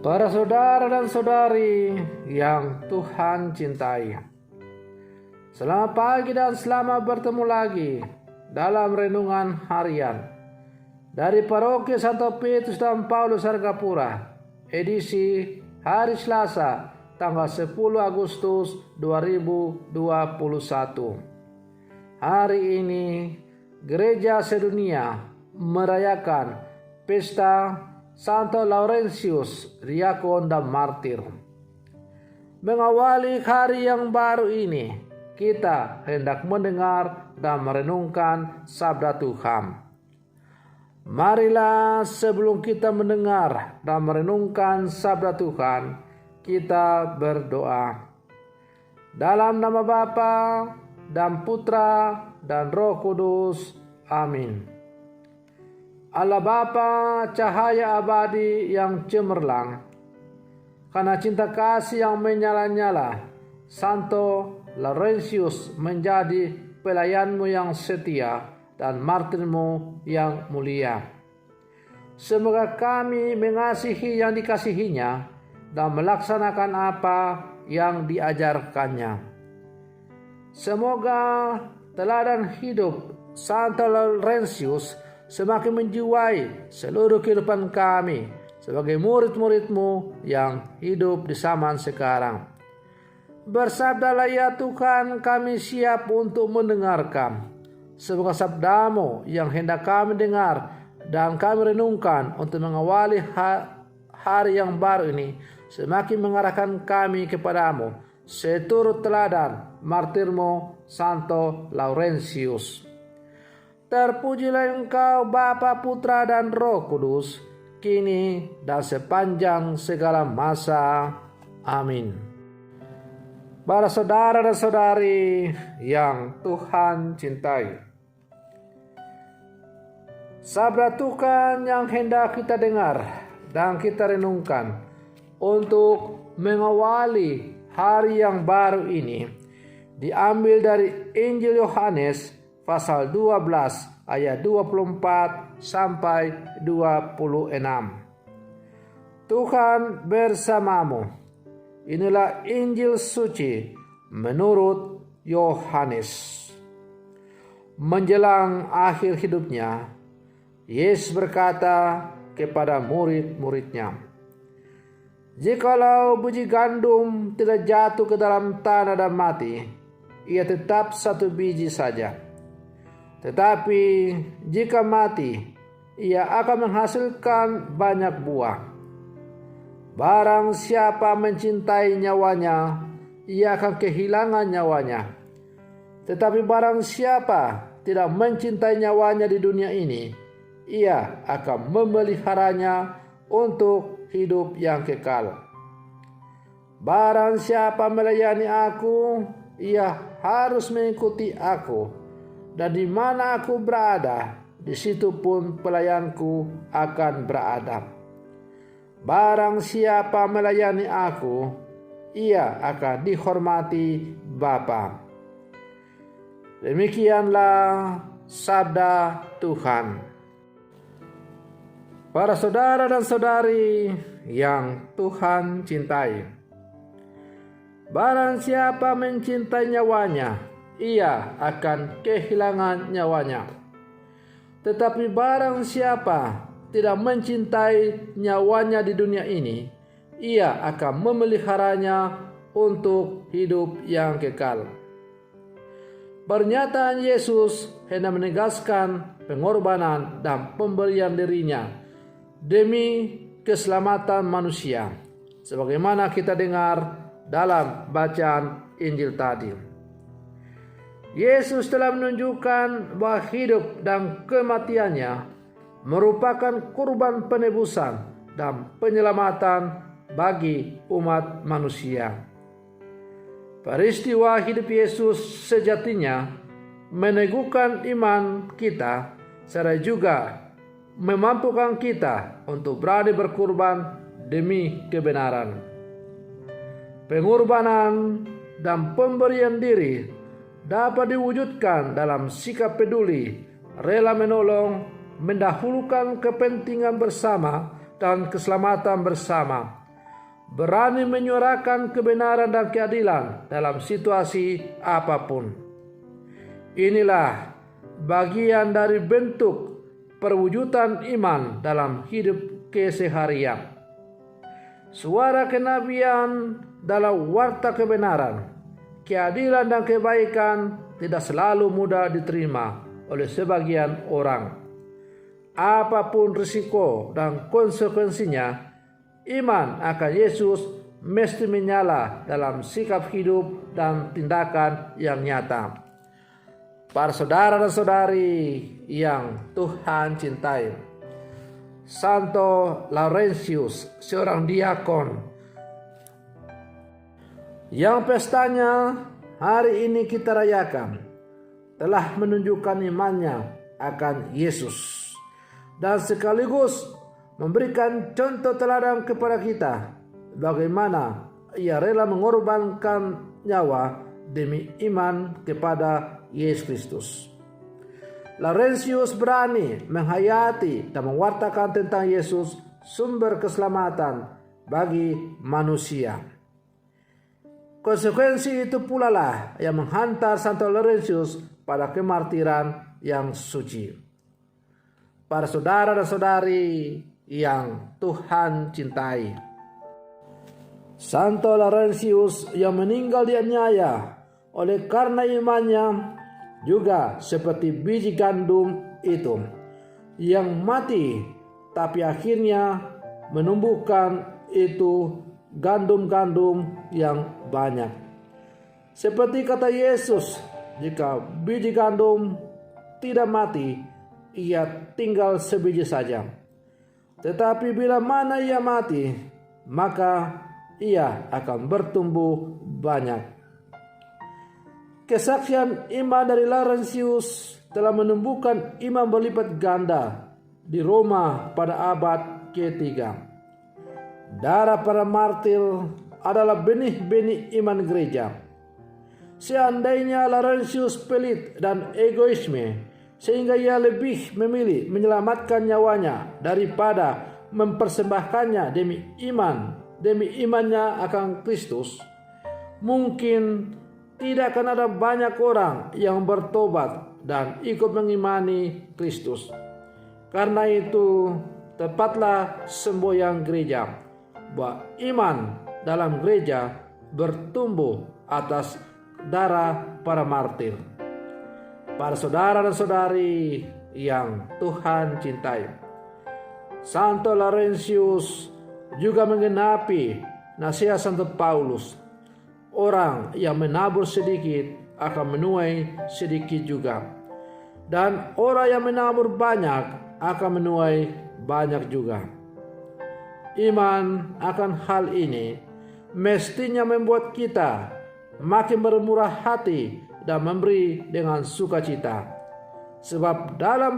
Para saudara dan saudari yang Tuhan cintai, selamat pagi dan selamat bertemu lagi dalam renungan harian dari Paroki Santo Petrus dan Paulus Argapura, edisi hari Selasa tanggal 10 Agustus 2021. Hari ini Gereja sedunia merayakan pesta Santo Laurentius, diakon dan martir. Mengawali hari yang baru ini, kita hendak mendengar dan merenungkan sabda Tuhan. Marilah sebelum kita mendengar dan merenungkan sabda Tuhan, kita berdoa. Dalam nama Bapa dan Putra dan Roh Kudus. Amin. Allah Bapa, cahaya abadi yang cemerlang, karena cinta kasih yang menyala-nyala, Santo Laurentius menjadi pelayanmu yang setia dan martirmu yang mulia. Semoga kami mengasihi yang dikasihinya dan melaksanakan apa yang diajarkannya. Semoga teladan hidup Santo Laurentius semakin menjiwai seluruh kehidupan kami sebagai murid-murid-Mu yang hidup di zaman sekarang. Bersabdalah ya Tuhan, kami siap untuk mendengarkan. Semoga sabda-Mu yang hendak kami dengar dan kami renungkan untuk mengawali hari yang baru ini semakin mengarahkan kami kepadamu seturut teladan martir-Mu Santo Laurentius. Terpujilah Engkau Bapa, Putra dan Roh Kudus, kini dan sepanjang segala masa. Amin. Para saudara dan saudari yang Tuhan cintai, sabda Tuhan yang hendak kita dengar dan kita renungkan untuk mengawali hari yang baru ini diambil dari Injil Yohanes pasal 12 ayat 24 sampai 26. Tuhan bersamamu. Inilah Injil suci menurut Yohanes. Menjelang akhir hidupnya, Yesus berkata kepada murid-muridnya, "Jikalau biji gandum tidak jatuh ke dalam tanah dan mati, ia tetap satu biji saja. Tetapi jika mati, ia akan menghasilkan banyak buah. Barang siapa mencintai nyawanya, ia akan kehilangan nyawanya. Tetapi barang siapa tidak mencintai nyawanya di dunia ini, ia akan memeliharanya untuk hidup yang kekal. Barang siapa melayani aku, ia harus mengikuti aku. Dan di mana aku berada, di situ pun pelayanku akan berada. Barang siapa melayani aku, ia akan dihormati Bapa." Demikianlah sabda Tuhan. Para saudara dan saudari yang Tuhan cintai, barang siapa mencintai nyawanya, ia akan kehilangan nyawanya. Tetapi barang siapa tidak mencintai nyawanya di dunia ini, ia akan memeliharanya untuk hidup yang kekal. Pernyataan Yesus hendak menegaskan pengorbanan dan pemberian dirinya demi keselamatan manusia, sebagaimana kita dengar dalam bacaan Injil tadi. Yesus telah menunjukkan bahwa hidup dan kematiannya merupakan kurban penebusan dan penyelamatan bagi umat manusia. Peristiwa hidup Yesus sejatinya meneguhkan iman kita, serta juga memampukan kita untuk berani berkurban demi kebenaran. Pengorbanan dan pemberian diri dapat diwujudkan dalam sikap peduli, rela menolong, mendahulukan kepentingan bersama dan keselamatan bersama, berani menyuarakan kebenaran dan keadilan dalam situasi apapun. Inilah bagian dari bentuk perwujudan iman dalam hidup keseharian. Suara kenabian dalam warta kebenaran, keadilan dan kebaikan tidak selalu mudah diterima oleh sebagian orang. Apapun risiko dan konsekuensinya, iman akan Yesus mesti menyala dalam sikap hidup dan tindakan yang nyata. Para saudara dan saudari yang Tuhan cintai, Santo Laurentius, seorang diakon yang pestanya hari ini kita rayakan, telah menunjukkan imannya akan Yesus dan sekaligus memberikan contoh teladan kepada kita bagaimana ia rela mengorbankan nyawa demi iman kepada Yesus Kristus. Laurentius berani menghayati dan mewartakan tentang Yesus, sumber keselamatan bagi manusia. Konsekuensi itu pula lah yang menghantar Santo Laurentius pada kemartiran yang suci. Para saudara dan saudari yang Tuhan cintai, Santo Laurentius yang meninggal dianiaya oleh karena imannya juga seperti biji gandum itu yang mati tapi akhirnya menumbuhkan itu gandum-gandum yang banyak. Seperti kata Yesus, jika biji gandum tidak mati, ia tinggal sebiji saja. Tetapi bila mana ia mati, maka ia akan bertumbuh banyak. Kesaksian iman dari Laurentius telah menumbuhkan iman berlipat ganda di Roma pada abad ke-3. Darah para martir adalah benih-benih iman gereja. Seandainya Laurentius pelit dan egoisme sehingga ia lebih memilih menyelamatkan nyawanya daripada mempersembahkannya demi imannya akan Kristus, mungkin tidak akan ada banyak orang yang bertobat dan ikut mengimani Kristus. Karena itu, tepatlah semboyan gereja bahwa iman dalam gereja bertumbuh atas darah para martir. Para saudara dan saudari yang Tuhan cintai, Santo Laurentius juga menggenapi nasihat Santo Paulus. Orang yang menabur sedikit akan menuai sedikit juga, dan orang yang menabur banyak akan menuai banyak juga. Iman akan hal ini mestinya membuat kita makin bermurah hati dan memberi dengan sukacita, sebab dalam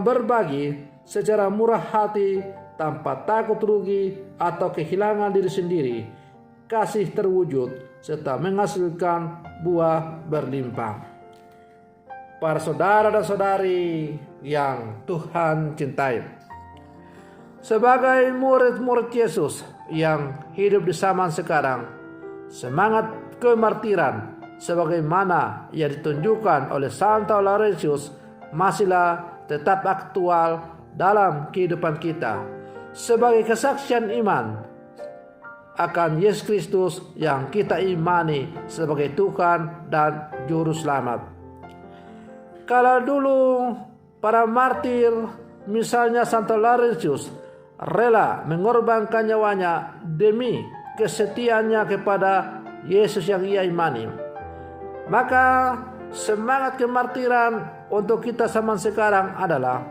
berbagi secara murah hati tanpa takut rugi atau kehilangan diri sendiri, kasih terwujud serta menghasilkan buah berlimpah. Para saudara dan saudari yang Tuhan cintai, sebagai murid-murid Yesus yang hidup di zaman sekarang, semangat kemartiran sebagaimana yang ditunjukkan oleh Santo Laurentius masihlah tetap aktual dalam kehidupan kita sebagai kesaksian iman akan Yesus Kristus yang kita imani sebagai Tuhan dan Juru Selamat. Kalau dulu para martir, misalnya Santo Laurentius, rela mengorbankan nyawanya demi kesetiaannya kepada Yesus yang ia imani, maka semangat kemartiran untuk kita zaman sekarang adalah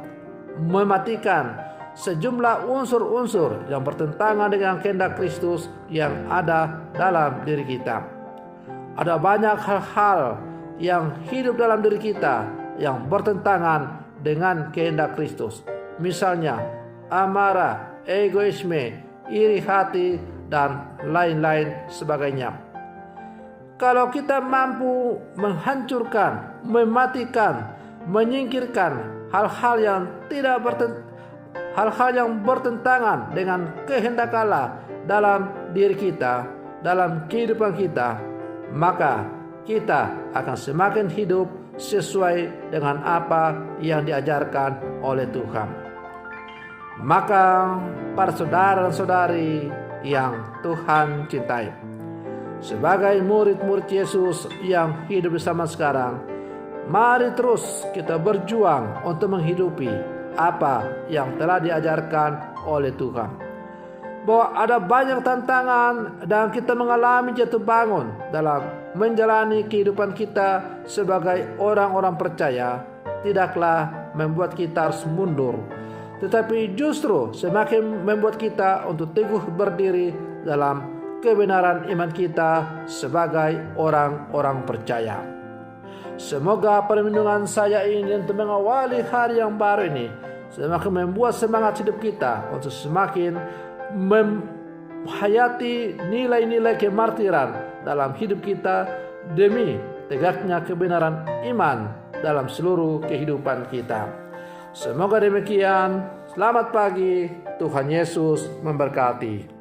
mematikan sejumlah unsur-unsur yang bertentangan dengan kehendak Kristus yang ada dalam diri kita. Ada banyak hal-hal yang hidup dalam diri kita yang bertentangan dengan kehendak Kristus. Misalnya amarah, egoisme, iri hati, dan lain-lain sebagainya. Kalau kita mampu menghancurkan, mematikan, menyingkirkan hal-hal yang tidak hal-hal yang bertentangan dengan kehendak Allah dalam diri kita, dalam kehidupan kita, maka kita akan semakin hidup sesuai dengan apa yang diajarkan oleh Tuhan. Maka para saudara dan saudari yang Tuhan cintai, sebagai murid-murid Yesus yang hidup bersama sekarang, mari terus kita berjuang untuk menghidupi apa yang telah diajarkan oleh Tuhan. Bahwa ada banyak tantangan dan kita mengalami jatuh bangun dalam menjalani kehidupan kita sebagai orang-orang percaya, tidaklah membuat kita harus mundur, tetapi justru semakin membuat kita untuk teguh berdiri dalam kebenaran iman kita sebagai orang-orang percaya. Semoga perlindungan saya ini untuk mengawali hari yang baru ini semakin membuat semangat hidup kita untuk semakin menghayati nilai-nilai kemartiran dalam hidup kita demi tegaknya kebenaran iman dalam seluruh kehidupan kita. Semoga demikian. Selamat pagi. Tuhan Yesus memberkati.